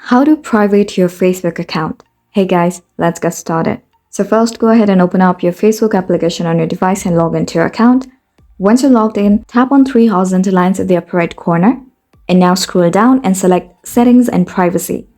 How to private your Facebook account. Hey guys, let's get started. So first, go ahead and open up your Facebook application on your device and log into your account. Once you're logged in, tap on three horizontal lines at the upper right corner and now scroll down and select Settings and Privacy.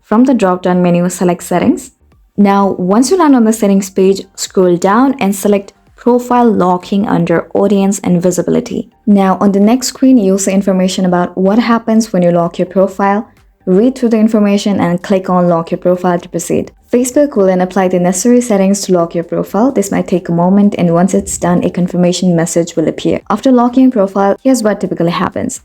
From the drop-down menu, select Settings. Now, once you land on the settings page, scroll down and select Profile Locking under Audience and Visibility. Now, on the next screen, you'll see information about what happens when you lock your profile. Read through the information and click on Lock Your Profile to proceed. Facebook will then apply the necessary settings to lock your profile. This might take a moment, and once it's done, a confirmation message will appear. After locking your profile, here's what typically happens.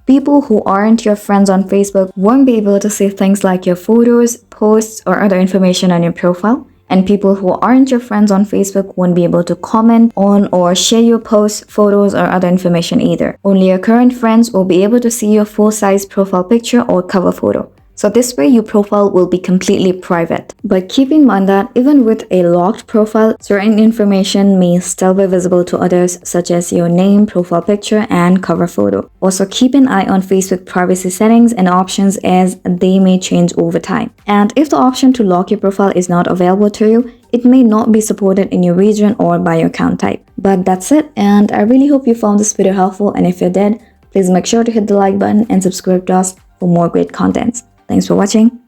People who aren't your friends on Facebook won't be able to see things like your photos, posts, or other information on your profile. And people who aren't your friends on Facebook won't be able to comment on or share your posts, photos, or other information either. Only your current friends will be able to see your full-size profile picture or cover photo. So this way, your profile will be completely private. But keep in mind that even with a locked profile, certain information may still be visible to others, such as your name, profile picture, and cover photo. Also, keep an eye on Facebook privacy settings and options as they may change over time. And if the option to lock your profile is not available to you, it may not be supported in your region or by your account type. But that's it, and I really hope you found this video helpful, and if you did, please make sure to hit the like button and subscribe to us for more great contents. Thanks for watching.